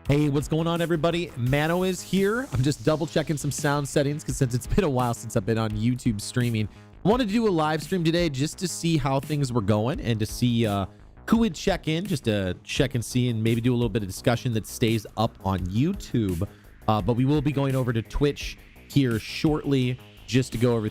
Hey, what's going on, everybody? Mano is here. I'm just double checking some sound settings because since it's been a while since I've been on YouTube streaming, I wanted to do a live stream today just to see how things were going and to see who would check in, just to check and see and maybe do a little bit of discussion that stays up on YouTube. But we will be going over to Twitch here shortly just to go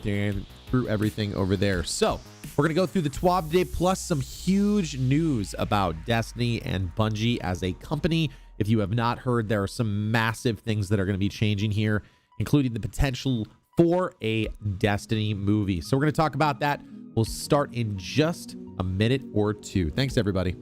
through everything over there. So we're going to go through the TWAB today, plus some huge news about Destiny and Bungie as a company. If you have not heard, there are some massive things that are going to be changing here, including the potential for a Destiny movie. So we're going to talk about that. We'll start in just a minute or two. Thanks, everybody.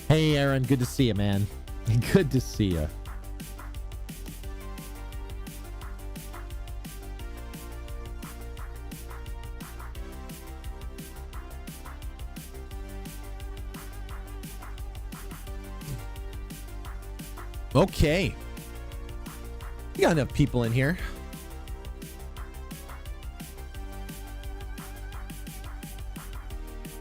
Hey, Aaron. Good to see you, man. Good to see you. Okay. We got enough people in here.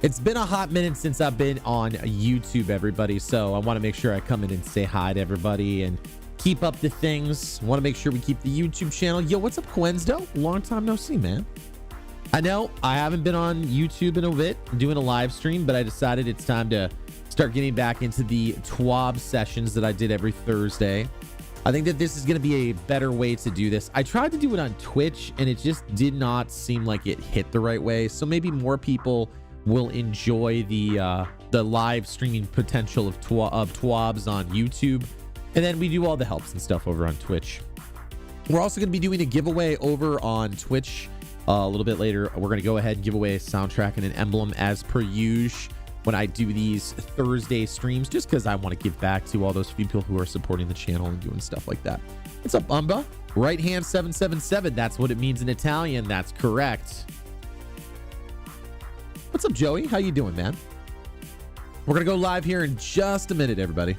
It's been a hot minute since I've been on YouTube, everybody. So I want to make sure I come in and say hi to everybody and keep up the things. I want to make sure we keep the YouTube channel. Yo, what's up, Quenzo? Long time no see, man. I know I haven't been on YouTube in a bit doing a live stream, but I decided it's time to start getting back into the TWAB sessions that I did every Thursday. I think that this is going to be a better way to do this. I tried to do it on Twitch and it just did not seem like it hit the right way. So maybe more people will enjoy the live streaming potential of TWABs on YouTube. And then we do all the helps and stuff over on Twitch. We're also going to be doing a giveaway over on Twitch a little bit later. We're going to go ahead and give away a soundtrack and an emblem as per usual when I do these Thursday streams, just because I want to give back to all those people who are supporting the channel and doing stuff like that. What's up, Umba? Right hand 777. That's what it means in Italian. That's correct. What's up, Joey? How you doing, man? We're going to go live here in just a minute, everybody.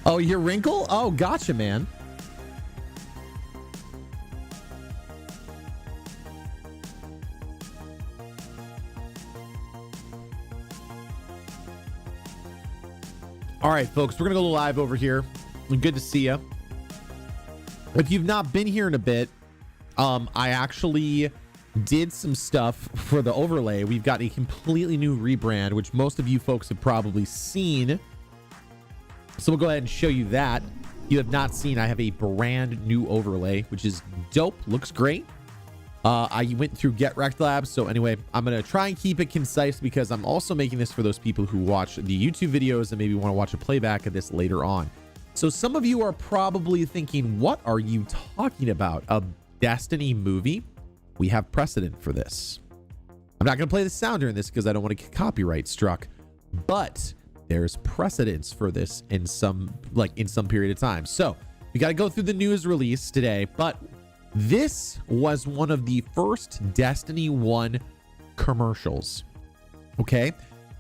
Oh, your wrinkle? Oh, gotcha, man. All right, folks, we're going to go live over here. Good to see you. If you've not been here in a bit, I actually did some stuff for the overlay. We've got a completely new rebrand, which most of you folks have probably seen. So we'll go ahead and show you that. If you have not seen, I have a brand new overlay, which is dope. Looks great. I went through Get Wrecked Labs. So anyway, I'm going to try and keep it concise because I'm also making this for those people who watch the YouTube videos and maybe want to watch a playback of this later on. So some of you are probably thinking, what are you talking about? A Destiny movie? We have precedent for this. I'm not going to play the sound during this because I don't want to get copyright struck, but there's precedence for this in some period of time. So we got to go through the news release today, but this was one of the first Destiny 1 commercials. Okay.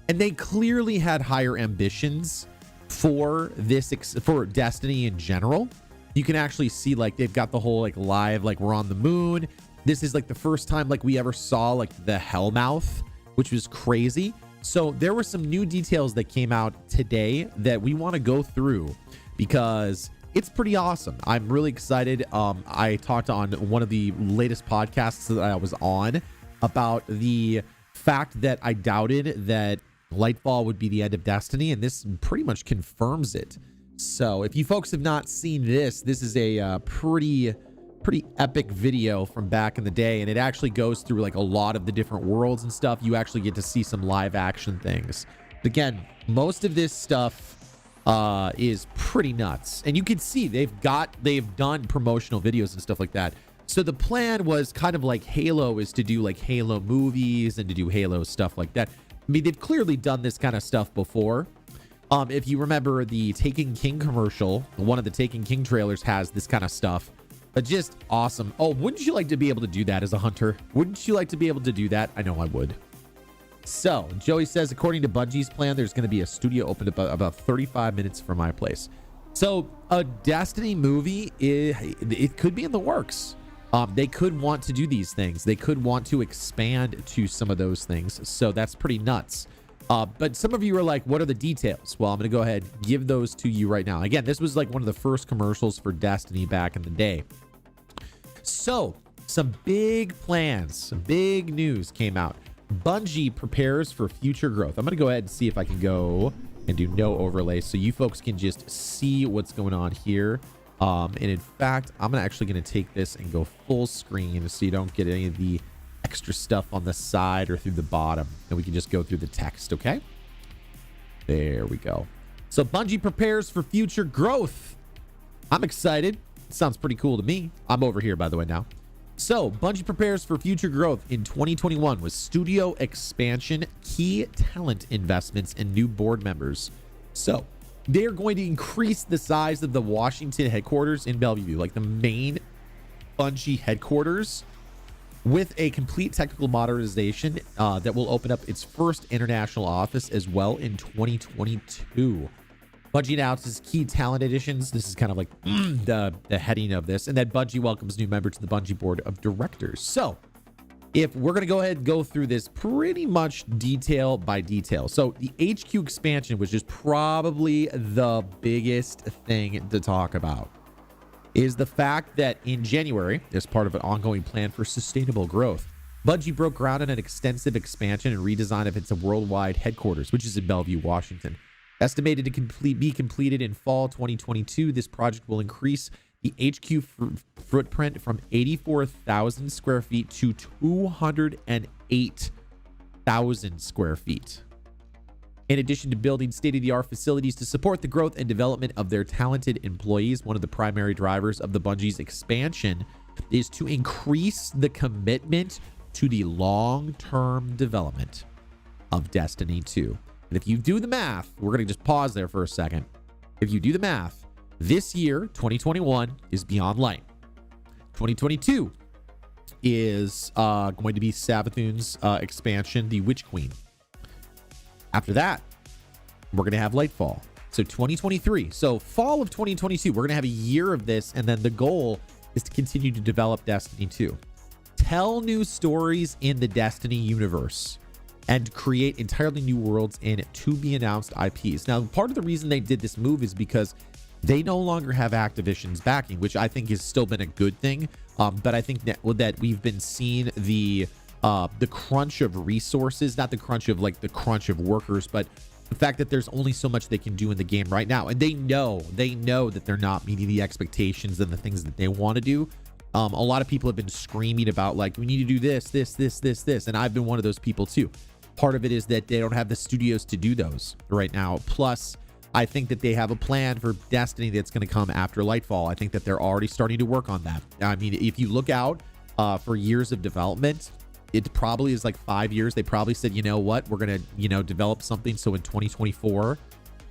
And they clearly had higher ambitions for this, for Destiny in general. You can actually see like they've got the whole like live, like we're on the moon. This is like the first time like we ever saw like the Hellmouth, which was crazy. So there were some new details that came out today that we want to go through because it's pretty awesome. I'm really excited. I talked on one of the latest podcasts that I was on about the fact that I doubted that Lightfall would be the end of Destiny, and this pretty much confirms it. So if you folks have not seen this, this is a pretty epic video from back in the day, and it actually goes through like a lot of the different worlds and stuff. You actually get to see some live action things. But again, most of this stuff is pretty nuts, and you can see they've done promotional videos and stuff like that. So the plan was kind of like Halo is to do like Halo movies and to do Halo stuff like that. I mean, they've clearly done this kind of stuff before. If you remember the Taken King commercial, one of the Taken King trailers has this kind of stuff. But just awesome. Oh, wouldn't you like to be able to do that as a hunter? Wouldn't you like to be able to do that? I know I would. So Joey says, according to Bungie's plan, there's going to be a studio opened about 35 minutes from my place. So a Destiny movie, it could be in the works. They could want to do these things. They could want to expand to some of those things. So that's pretty nuts. But some of you are like, what are the details? Well, I'm going to go ahead and give those to you right now. Again, this was like one of the first commercials for Destiny back in the day. So some big plans, some big news came out. Bungie prepares for future growth. I'm going to go ahead and see if I can go and do no overlay so you folks can just see what's going on here. And in fact, I'm actually going to take this and go full screen so you don't get any of the extra stuff on the side or through the bottom, and we can just go through the text. Okay, there we go. So Bungie prepares for future growth. I'm excited. It sounds pretty cool to me. I'm over here, by the way, now. So Bungie prepares for future growth in 2021 with studio expansion, key talent investments, and new board members. So they're going to increase the size of the Washington headquarters in Bellevue, like the main Bungie headquarters, with a complete technical modernization that will open up its first international office as well in 2022. Bungie announces key talent additions. This is kind of like the heading of this. And then Bungie welcomes new member to the Bungie board of directors. So if we're going to go ahead and go through this pretty much detail by detail. So the HQ expansion, which is probably the biggest thing to talk about, is the fact that in January, as part of an ongoing plan for sustainable growth, Bungie broke ground on an extensive expansion and redesign of its worldwide headquarters, which is in Bellevue, Washington. Estimated to be completed in fall 2022, this project will increase the HQ footprint from 84,000 square feet to 208,000 square feet. In addition to building state-of-the-art facilities to support the growth and development of their talented employees, one of the primary drivers of the Bungie's expansion is to increase the commitment to the long-term development of Destiny 2. And if you do the math, we're going to just pause there for a second. If you do the math, this year, 2021, is Beyond Light. 2022 is going to be Savathun's expansion, the Witch Queen. After that, we're going to have Lightfall. So 2023. So fall of 2022, we're going to have a year of this. And then the goal is to continue to develop Destiny 2. Tell new stories in the Destiny universe and create entirely new worlds in to-be-announced IPs. Now, part of the reason they did this move is because they no longer have Activision's backing, which I think has still been a good thing. But I think that we've been seeing the crunch of resources, not the crunch of like the crunch of workers, but the fact that there's only so much they can do in the game right now. And they know that they're not meeting the expectations and the things that they want to do. A lot of people have been screaming about like, we need to do this. And I've been one of those people too. Part of it is that they don't have the studios to do those right now. Plus, I think that they have a plan for Destiny that's going to come after Lightfall. I think that they're already starting to work on that. I mean, if you look out for years of development, it probably is like 5 years. They probably said, you know what, we're going to, develop something. So in 2024,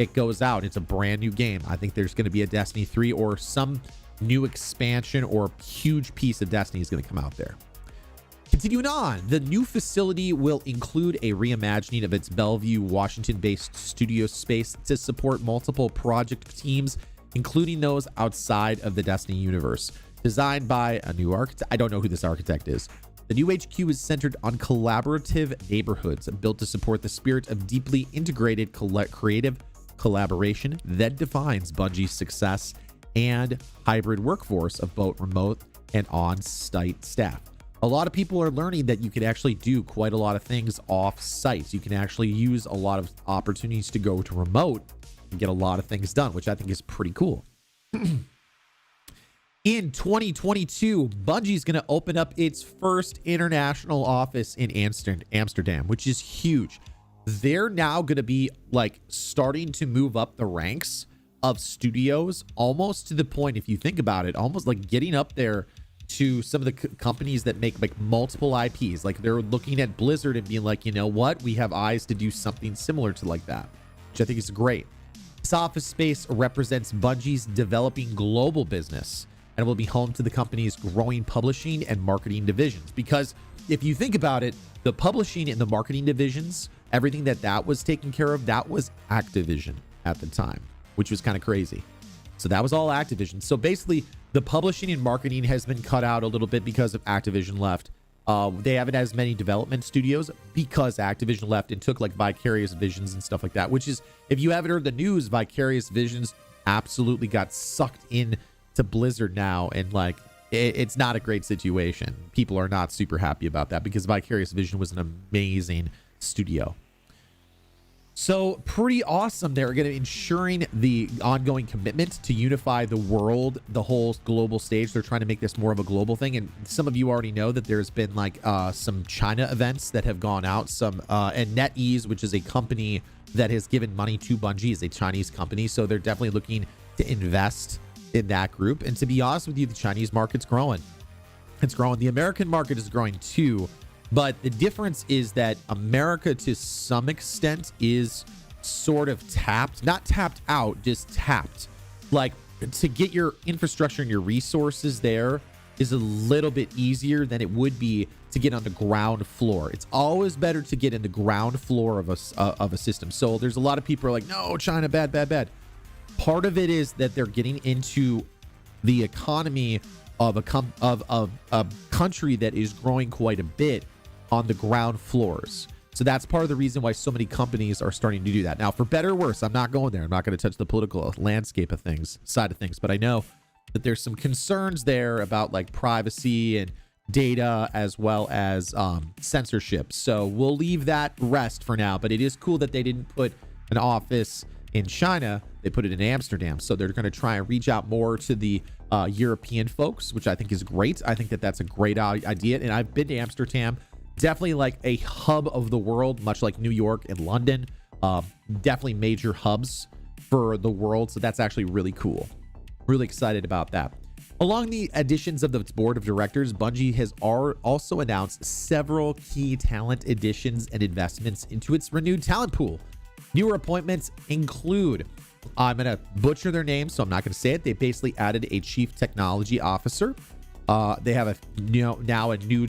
it goes out. It's a brand new game. I think there's going to be a Destiny 3 or some new expansion or huge piece of Destiny is going to come out there. Continuing on, the new facility will include a reimagining of its Bellevue, Washington-based studio space to support multiple project teams, including those outside of the Destiny universe. Designed by a new architect. I don't know who this architect is. The new HQ is centered on collaborative neighborhoods built to support the spirit of deeply integrated creative collaboration that defines Bungie's success and hybrid workforce of both remote and on-site staff. A lot of people are learning that you can actually do quite a lot of things off-site. You can actually use a lot of opportunities to go to remote and get a lot of things done, which I think is pretty cool. In 2022, Bungie is going to open up its first international office in Amsterdam, which is huge. They're now going to be like starting to move up the ranks of studios, almost to the point, if you think about it, almost like getting up there to some of the companies that make like multiple IPs. Like they're looking at Blizzard and being like, you know what, we have eyes to do something similar to like that, which I think is great. This office space represents Bungie's developing global business and will be home to the company's growing publishing and marketing divisions. Because if you think about it, the publishing and the marketing divisions, everything that was taken care of, that was Activision at the time, which was kind of crazy. So that was all Activision. So basically, the publishing and marketing has been cut out a little bit because of Activision left. They haven't as many development studios because Activision left and took like Vicarious Visions and stuff like that, which is, if you haven't heard the news, Vicarious Visions absolutely got sucked in to Blizzard now, and like it's not a great situation. People are not super happy about that because Vicarious Vision was an amazing studio. So pretty awesome. They're going to ensuring the ongoing commitment to unify the world, the whole global stage. They're trying to make this more of a global thing. And some of you already know that there's been like some China events that have gone out. And NetEase, which is a company that has given money to Bungie, is a Chinese company. So they're definitely looking to invest in that group. And to be honest with you, the Chinese market's growing. It's growing. The American market is growing too. But the difference is that America, to some extent, is sort of tapped, not tapped out, just tapped. Like, to get your infrastructure and your resources there is a little bit easier than it would be to get on the ground floor. It's always better to get in the ground floor of a system. So there's a lot of people who are like, no, China, bad, bad, bad. Part of it is that they're getting into the economy of a country that is growing quite a bit on the ground floors. So that's part of the reason why so many companies are starting to do that. Now, for better or worse, I'm not going there. I'm not going to touch the political landscape of things, side of things, but I know that there's some concerns there about like privacy and data as well as censorship. So we'll leave that rest for now, but it is cool that they didn't put an office in China. They put it in Amsterdam. So they're going to try and reach out more to the European folks, which I think is great. I think that that's a great idea. And I've been to Amsterdam. Definitely like a hub of the world, much like New York and London. Definitely major hubs for the world. So that's actually really cool. Really excited about that. Along the additions of the board of directors, Bungie has also announced several key talent additions and investments into its renewed talent pool. Newer appointments include, I'm going to butcher their names, so I'm not going to say it. They basically added a chief technology officer. They have now a new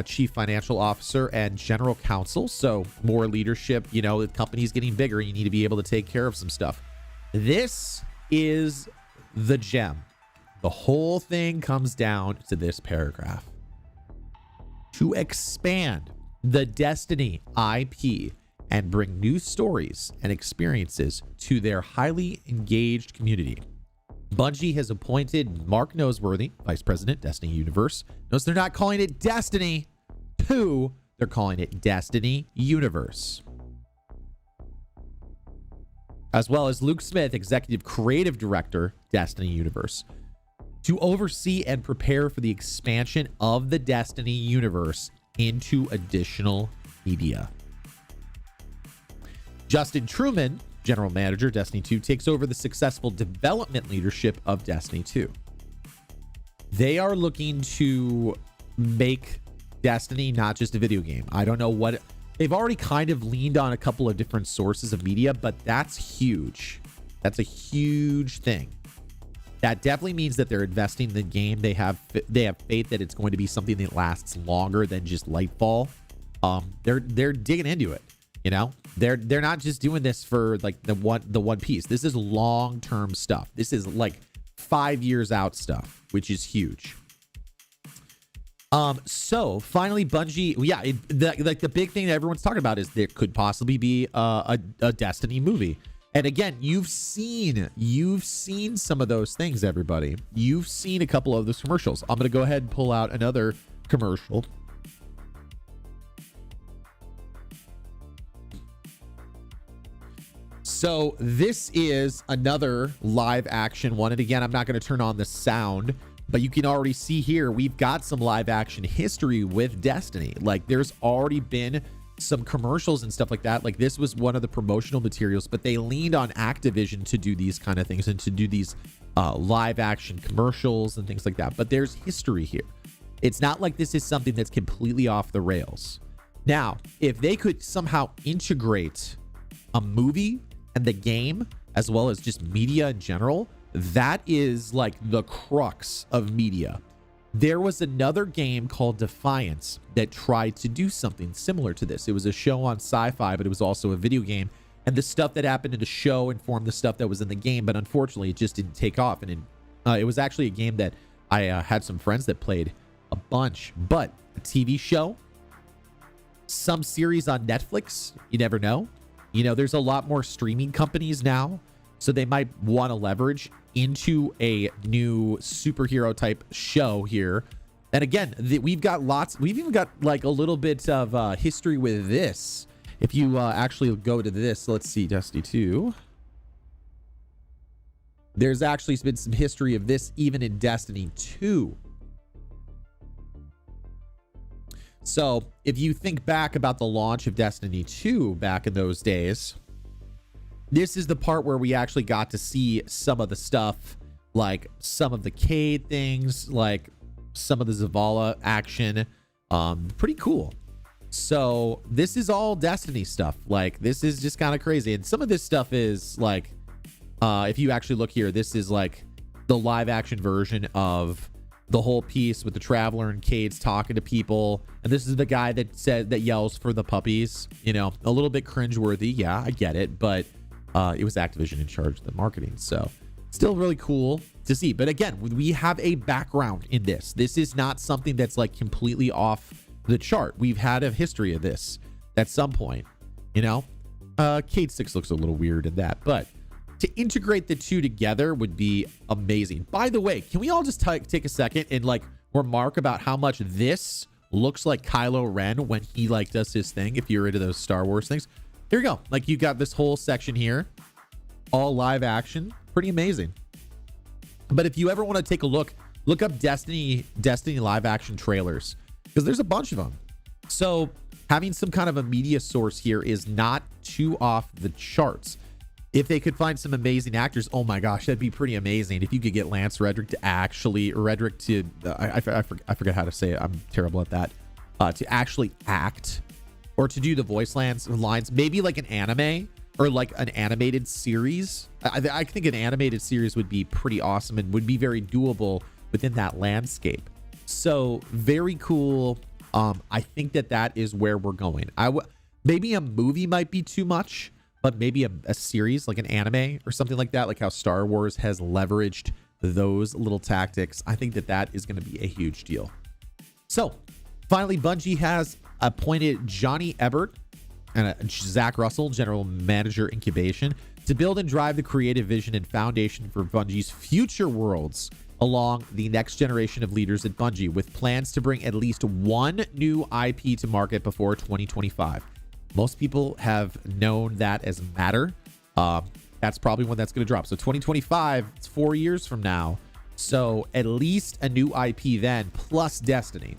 chief financial officer and general counsel. So more leadership. The company's getting bigger. You need to be able to take care of some stuff. This is the gem. The whole thing comes down to this paragraph. To expand the Destiny IP and bring new stories and experiences to their highly engaged community, Bungie has appointed Mark Noseworthy, Vice President, Destiny Universe. Notice they're not calling it Destiny 2, they're calling it Destiny Universe. As well as Luke Smith, Executive Creative Director, Destiny Universe, to oversee and prepare for the expansion of the Destiny Universe into additional media. Justin Truman, General Manager, Destiny 2, takes over the successful development leadership of Destiny 2. They are looking to make Destiny not just a video game. I don't know what... They've already kind of leaned on a couple of different sources of media, but that's huge. That's a huge thing. That definitely means that they're investing in the game. They have faith that it's going to be something that lasts longer than just Lightfall. They're digging into it. They're not just doing this for like the one piece. This is long-term stuff. This is like 5 years out stuff, which is huge. So finally, Bungie, the big thing that everyone's talking about is there could possibly be a Destiny movie. And again, you've seen some of those things, everybody. You've seen a couple of those commercials. I'm going to go ahead and pull out another commercial. So this is another live action one. And again, I'm not going to turn on the sound, but you can already see here, we've got some live action history with Destiny. Like there's already been some commercials and stuff like that. Like this was one of the promotional materials, but they leaned on Activision to do these kind of things and to do these live action commercials and things like that. But there's history here. It's not like this is something that's completely off the rails. Now, if they could somehow integrate a movie and the game, as well as just media in general, that is like the crux of media. There was another game called Defiance that tried to do something similar to this. It was a show on Sci-Fi, but it was also a video game. and the stuff that happened in the show informed the stuff that was in the game, but unfortunately it just didn't take off. And it was actually a game that I had some friends that played a bunch, but a TV show, some series on Netflix, you never know. You know, there's a lot more streaming companies now, so they might want to leverage into a new superhero type show here. And again, we've even got like a little bit of history with this. If you actually go to this, let's see, Destiny 2. There's actually been some history of this even in Destiny 2. So if you think back about the launch of Destiny 2 back in those days, this is the part where we actually got to see some of the stuff, like some of the Cade things, like some of the Zavala action. Pretty cool. So this is all Destiny stuff. Like, this is just kind of crazy. And some of this stuff is like, if you actually look here, this is like the live action version of the whole piece with the Traveler and Cade's talking to people. And this is the guy that yells for the puppies. You know, a little bit cringeworthy. Yeah, I get it. But it was Activision in charge of the marketing. So still really cool to see. But again, we have a background in this. This is not something that's like completely off the chart. We've had a history of this at some point, you know. Cade 6 looks a little weird in that, but to integrate the two together would be amazing. By the way, can we all just take a second and like remark about how much this looks like Kylo Ren when he like does his thing? If you're into those Star Wars things, here we go. Like, you got this whole section here, all live action, pretty amazing. But if you ever want to take a look up Destiny live action trailers, because there's a bunch of them. So having some kind of a media source here is not too off the charts. If they could find some amazing actors, oh my gosh, that'd be pretty amazing. If you could get Lance Reddick to actually, I forget how to say it. I'm terrible at that. To actually act or to do the voice lines, maybe like an anime or like an animated series. I think an animated series would be pretty awesome and would be very doable within that landscape. So very cool. I think that is where we're going. Maybe a movie might be too much, but maybe a series like an anime or something like that, like how Star Wars has leveraged those little tactics. I think that is going to be a huge deal. So finally, Bungie has appointed Johnny Ebert and Zach Russell, General Manager Incubation, to build and drive the creative vision and foundation for Bungie's future worlds along the next generation of leaders at Bungie, with plans to bring at least one new IP to market before 2025. Most people have known that as Matter. That's probably when that's going to drop. So 2025, it's 4 years from now. So at least a new IP then, plus Destiny.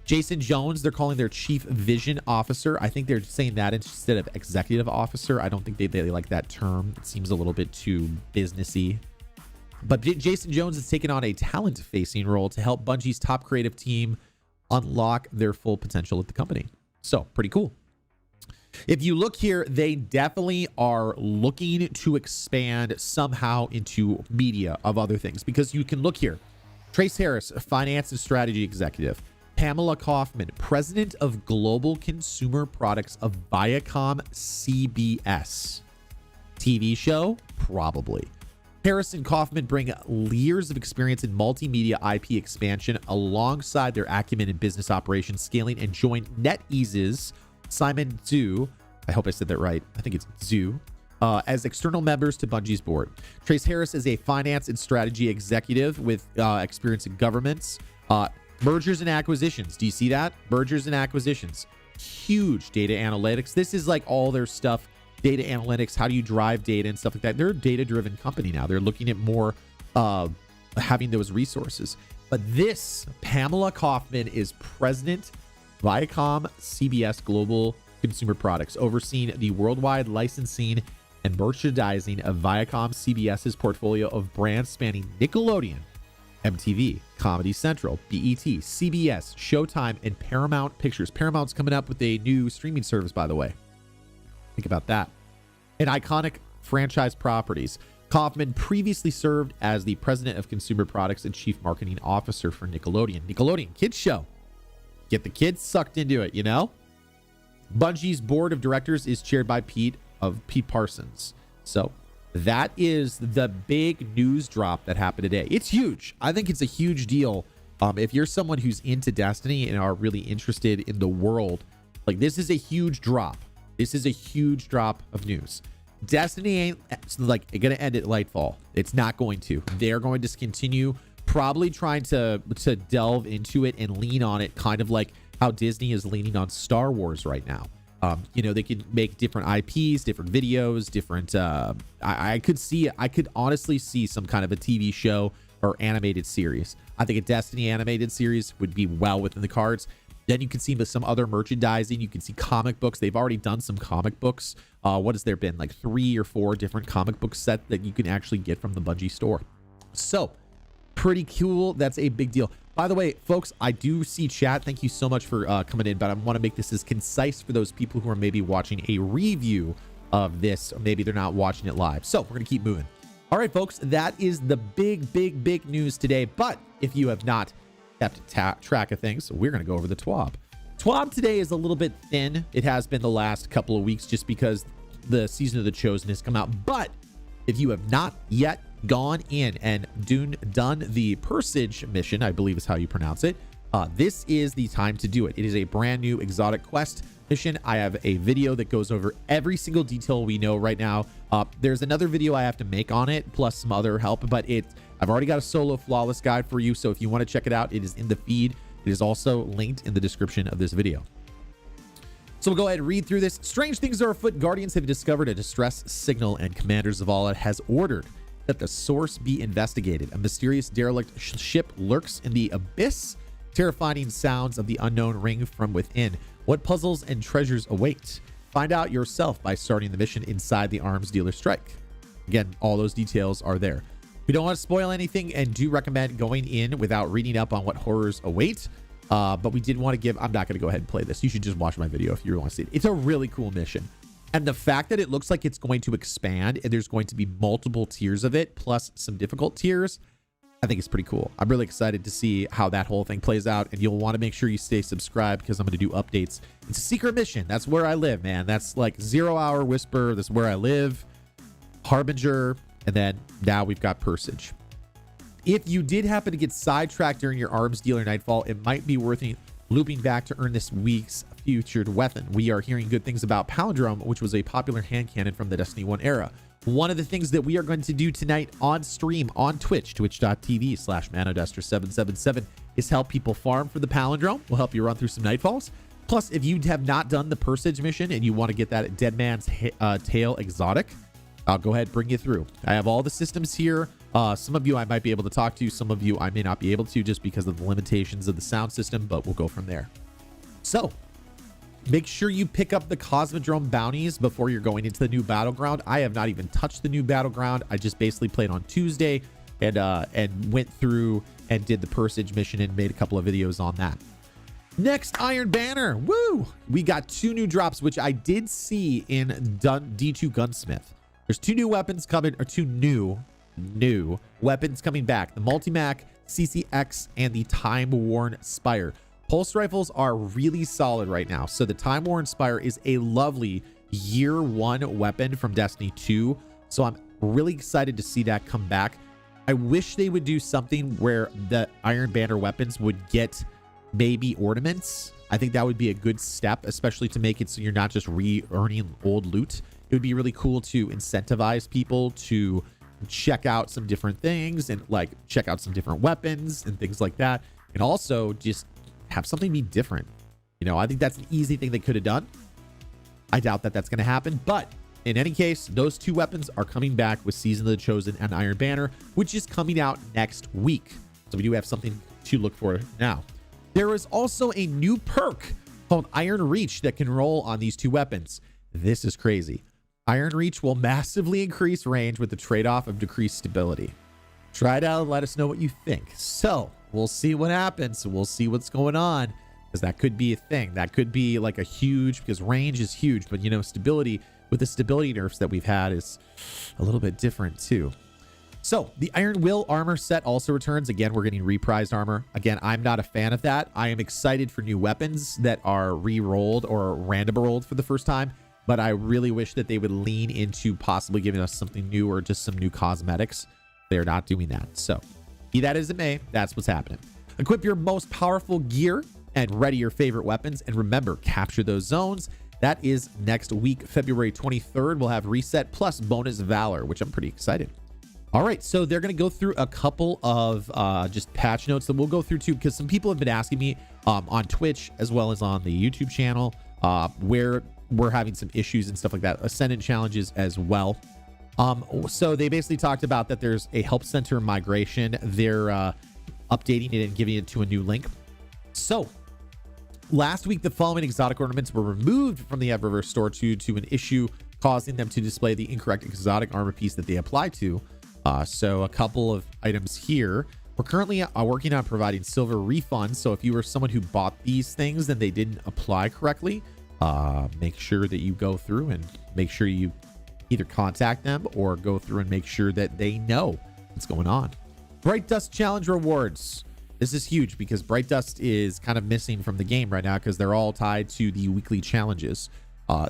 Jason Jones, they're calling their Chief Vision Officer. I think they're saying that instead of Executive Officer. I don't think they like that term. It seems a little bit too businessy. But Jason Jones is taking on a talent-facing role to help Bungie's top creative team unlock their full potential at the company. So, pretty cool. If you look here, they definitely are looking to expand somehow into media of other things, because you can look here. Trace Harris, Finance and Strategy Executive. Pamela Kaufman, President of Global Consumer Products of Viacom CBS. TV show? Probably. Harris and Kaufman bring years of experience in multimedia IP expansion alongside their acumen in business operations scaling, and join NetEase's Simon Zhu, I hope I said that right, I think it's Zhu, as external members to Bungie's board. Trace Harris is a finance and strategy executive with experience in governments, mergers and acquisitions. Do you see that? Mergers and acquisitions. Huge data analytics. This is like all their stuff. Data analytics, how do you drive data and stuff like that. They're a data-driven company now. They're looking at more having those resources. But this, Pamela Kaufman, is President, Viacom CBS Global Consumer Products, overseeing the worldwide licensing and merchandising of Viacom CBS's portfolio of brands spanning Nickelodeon, MTV, Comedy Central, BET, CBS, Showtime, and Paramount Pictures. Paramount's coming up with a new streaming service, by the way. Think about that. And iconic franchise properties. Kaufman previously served as the President of Consumer Products and Chief Marketing Officer for Nickelodeon. Nickelodeon, kids show. Get the kids sucked into it, you know? Bungie's board of directors is chaired by Pete of Pete Parsons. So that is the big news drop that happened today. It's huge. I think it's a huge deal. If you're someone who's into Destiny and are really interested in the world, like, this is a huge drop. This is a huge drop of news. Destiny ain't like gonna end at Lightfall. It's not going to. They're going to continue probably trying to delve into it and lean on it, kind of like how Disney is leaning on Star Wars right now. You know, they can make different IPs, different videos, different I could honestly see some kind of a TV show or animated series. I think a Destiny animated series would be well within the cards. Then you can see some other merchandising. You can see comic books. They've already done some comic books. What has there been? Like 3 or 4 different comic book sets that you can actually get from the Bungie store. So pretty cool. That's a big deal. By the way, folks, I do see chat. Thank you so much for coming in, but I want to make this as concise for those people who are maybe watching a review of this, or maybe they're not watching it live. So we're going to keep moving. All right, folks, that is the big news today. But if you have not kept track of things, we're going to go over the TWAB. TWAB today is a little bit thin. It has been the last couple of weeks just because the Season of the Chosen has come out. But if you have not yet gone in and done the Persage mission, I believe is how you pronounce it, this is the time to do it. It is a brand new exotic quest mission. I have a video that goes over every single detail we know right now. There's another video I have to make on it, plus some other help, but I've already got a solo flawless guide for you. So if you want to check it out, it is in the feed. It is also linked in the description of this video. So we'll go ahead and read through this. Strange things are afoot. Guardians have discovered a distress signal, and Commander Zavala has ordered that the source be investigated. A mysterious derelict ship lurks in the abyss. Terrifying sounds of the unknown ring from within. What puzzles and treasures await? Find out yourself by starting the mission inside the arms dealer strike. Again, all those details are there. We don't want to spoil anything and do recommend going in without reading up on what horrors await. But we did want to give, I'm not going to go ahead and play this. You should just watch my video if you want to see it. It's a really cool mission. And the fact that it looks like it's going to expand and there's going to be multiple tiers of it, plus some difficult tiers, I think it's pretty cool. I'm really excited to see how that whole thing plays out. And you'll want to make sure you stay subscribed because I'm going to do updates. It's a secret mission. That's where I live, man. That's like 0 Hour Whisper. That's where I live. Harbinger. And then now we've got Persage. If you did happen to get sidetracked during your arms dealer nightfall, it might be worth looping back to earn this week's featured weapon. We are hearing good things about Palindrome, which was a popular hand cannon from the Destiny 1 era. One of the things that we are going to do tonight on stream on Twitch, twitch.tv/manodester777, is help people farm for the Palindrome. We'll help you run through some nightfalls. Plus, if you have not done the Persage mission and you want to get that Dead Man's Tail exotic, I'll go ahead and bring you through. I have all the systems here. Some of you I might be able to talk to. Some of you I may not be able to just because of the limitations of the sound system, but we'll go from there. So make sure you pick up the Cosmodrome bounties before you're going into the new battleground. I have not even touched the new battleground. I just basically played on Tuesday and went through and did the Persage mission and made a couple of videos on that. Next, Iron Banner. Woo! We got 2 new drops, which I did see in D2 Gunsmith. There's 2 new weapons coming, or 2 new weapons coming back. The Multimac CCX and the Time-Worn Spire. Pulse rifles are really solid right now. So the Time-Worn Spire is a lovely year 1 weapon from Destiny 2. So I'm really excited to see that come back. I wish they would do something where the Iron Banner weapons would get maybe ornaments. I think that would be a good step, especially to make it so you're not just re-earning old loot. It would be really cool to incentivize people to check out some different things and like check out some different weapons and things like that. And also just have something be different. You know, I think that's an easy thing they could have done. I doubt that that's going to happen, but in any case, those 2 weapons are coming back with Season of the Chosen and Iron Banner, which is coming out next week. So we do have something to look for now. There is also a new perk called Iron Reach that can roll on these 2 weapons. This is crazy. Iron Reach will massively increase range with the trade-off of decreased stability. Try it out and let us know what you think. So we'll see what happens. We'll see what's going on, because that could be a thing. That could be like a huge, because range is huge, but you know, stability with the stability nerfs that we've had is a little bit different too. So the Iron Will armor set also returns. Again, we're getting reprised armor. Again, I'm not a fan of that. I am excited for new weapons that are re-rolled or random rolled for the first time. but I really wish that they would lean into possibly giving us something new or just some new cosmetics. They're not doing that. So be that as it may, that's what's happening. Equip your most powerful gear and ready your favorite weapons. And remember, capture those zones. That is next week, February 23rd. We'll have reset plus bonus valor, which I'm pretty excited. All right, so they're going to go through a couple of just patch notes that we'll go through too, because some people have been asking me on Twitch as well as on the YouTube channel where we're having some issues and stuff like that. Ascendant challenges as well. So they basically talked about that there's a help center migration. They're updating it and giving it to a new link. So last week, the following exotic ornaments were removed from the Eververse store due to an issue causing them to display the incorrect exotic armor piece that they apply to. So a couple of items here. We're currently working on providing silver refunds. So if you were someone who bought these things and they didn't apply correctly, make sure that you go through and make sure you either contact them or go through and make sure that they know what's going on. Bright Dust Challenge rewards. This is huge because Bright Dust is kind of missing from the game right now because they're all tied to the weekly challenges.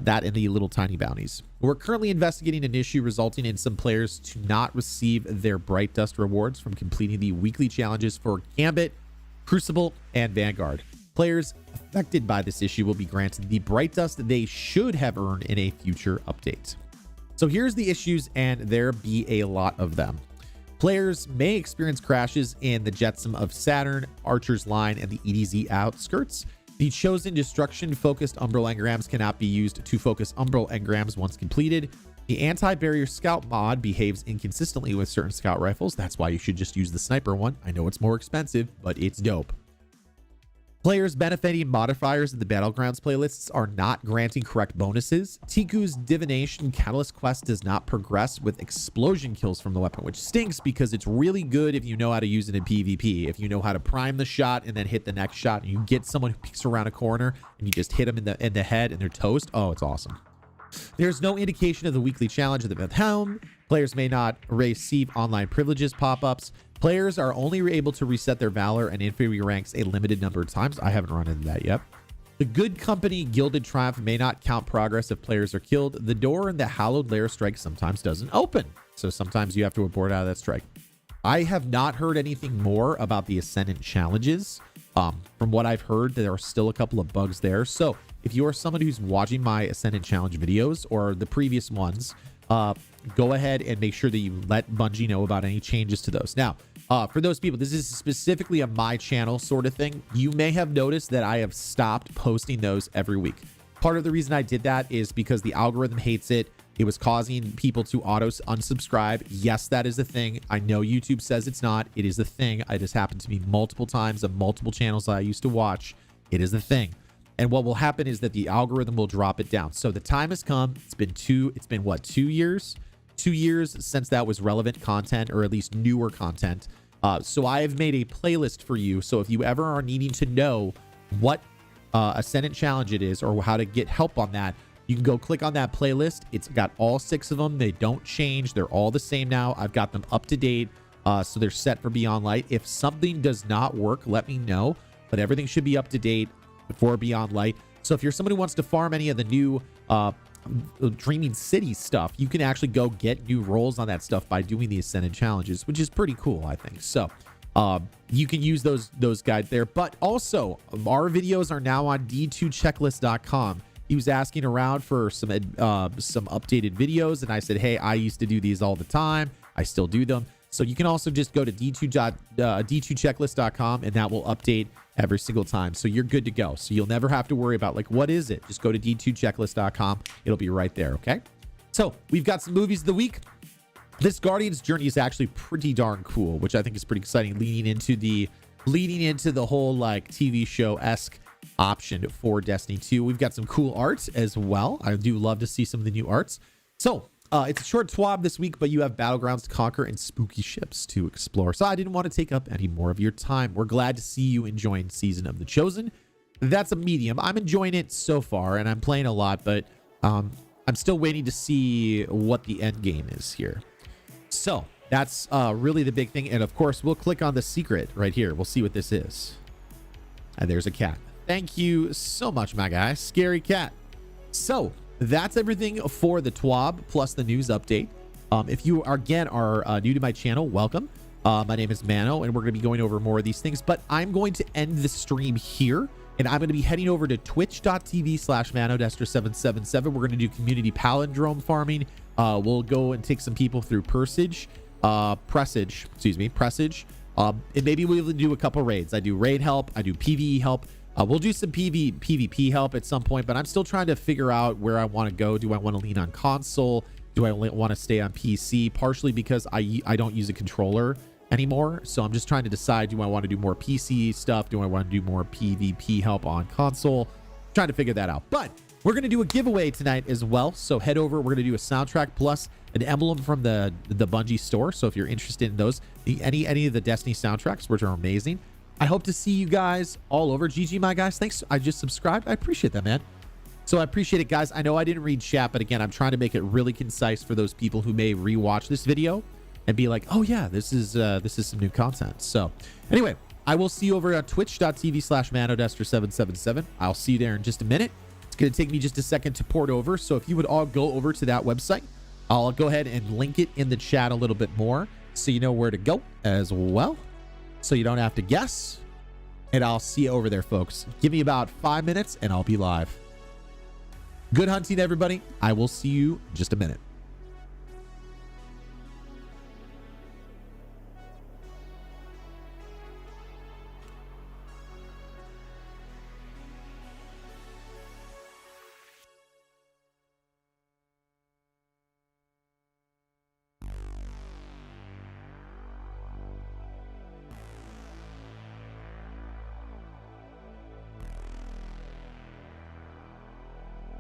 That and the little tiny bounties. We're currently investigating an issue resulting in some players to not receive their Bright Dust rewards from completing the weekly challenges for Gambit, Crucible, and Vanguard. Players affected by this issue will be granted the Bright Dust they should have earned in a future update. So here's the issues, and there be a lot of them. Players may experience crashes in the Jetsam of Saturn, Archer's Line, and the EDZ outskirts. The chosen destruction-focused Umbral engrams cannot be used to focus Umbral engrams once completed. The anti-barrier scout mod behaves inconsistently with certain scout rifles. That's why you should just use the sniper one. I know it's more expensive, but it's dope. Players benefiting modifiers in the Battlegrounds playlists are not granting correct bonuses. Tiku's Divination Catalyst quest does not progress with explosion kills from the weapon, which stinks because it's really good if you know how to use it in PvP. If you know how to prime the shot and then hit the next shot, and you get someone who peeks around a corner and you just hit them in the head and they're toast. Oh, it's awesome. There's no indication of the weekly challenge of the Beth Helm. Players may not receive online privileges pop-ups. Players are only able to reset their Valor and inferior ranks a limited number of times. I haven't run into that yet. The Good Company Gilded Triumph may not count progress if players are killed. The door in the Hallowed Lair strike sometimes doesn't open, so sometimes you have to abort out of that strike. I have not heard anything more about the Ascendant challenges. From what I've heard, there are still a couple of bugs there. So if you are someone who's watching my Ascendant challenge videos or the previous ones, go ahead and make sure that you let Bungie know about any changes to those. Now, for those people, this is specifically a my channel sort of thing. You may have noticed that I have stopped posting those every week. Part of the reason I did that is because the algorithm hates it. It was causing people to auto unsubscribe. Yes, that is a thing. I know YouTube says it's not. It is a thing. It has happened to me multiple times on multiple channels I used to watch. It is a thing. And what will happen is that the algorithm will drop it down. So the time has come. It's been what, 2 years? 2 years since that was relevant content, or at least newer content. So I have made a playlist for you. So if you ever are needing to know what Ascendant challenge it is or how to get help on that, you can go click on that playlist. It's got all 6 of them. They don't change. They're all the same now. I've got them up to date. So they're set for Beyond Light. If something does not work, let me know. But everything should be up to date for Beyond Light. So if you're somebody who wants to farm any of the new Dreaming City stuff, you can actually go get new rolls on that stuff by doing the Ascendant challenges, which is pretty cool, I think. So you can use those guides there. But also, our videos are now on d2checklist.com. He was asking around for some updated videos, and I said, hey, I used to do these all the time. I still do them. So you can also just go to d2checklist.com, and that will update every single time. So you're good to go. So you'll never have to worry about, like, what is it? Just go to d2checklist.com. It'll be right there, okay? So we've got some movies of the week. This Guardian's Journey is actually pretty darn cool, which I think is pretty exciting, leading into the whole, like, TV show-esque option for Destiny 2. We've got some cool art as well. I do love to see some of the new arts. So it's a short TWAB this week, but you have battlegrounds to conquer and spooky ships to explore. So I didn't want to take up any more of your time. We're glad to see you enjoying Season of the Chosen. That's a medium. I'm enjoying it so far, and I'm playing a lot, but I'm still waiting to see what the end game is here. So that's really the big thing. And of course, we'll click on the secret right here. We'll see what this is. And there's a cat. Thank you so much, my guy. Scary cat. So that's everything for the TWAB plus the news update. If you are new to my channel, welcome. My name is Mano, and we're going to be going over more of these things, but I'm going to end the stream here, and I'm going to be heading over to twitch.tv/ManoDester777. We're going to do community palindrome farming. We'll go and take some people through Presage. And maybe we'll do a couple raids. I do raid help. I do PvE help. We'll do some PvP help at some point, but I'm still trying to figure out where I want to go. Do I want to lean on console? Do I want to stay on PC? Partially because I don't use a controller anymore. So I'm just trying to decide, do I want to do more PC stuff? Do I want to do more PvP help on console? Trying to figure that out. But we're going to do a giveaway tonight as well. So head over. We're going to do a soundtrack plus an emblem from the Bungie store. So if you're interested in those, any of the Destiny soundtracks, which are amazing. I hope to see you guys all over. GG, my guys. Thanks. I just subscribed. I appreciate that, man. So I appreciate it, guys. I know I didn't read chat, but again, I'm trying to make it really concise for those people who may rewatch this video and be like, oh yeah, this is some new content. So anyway, I will see you over at twitch.tv/ManoDester777. I'll see you there in just a minute. It's going to take me just a second to port over. So if you would all go over to that website, I'll go ahead and link it in the chat a little bit more so you know where to go as well, so you don't have to guess. And I'll see you over there, folks. Give me about 5 minutes and I'll be live. Good hunting, everybody. I will see you in just a minute.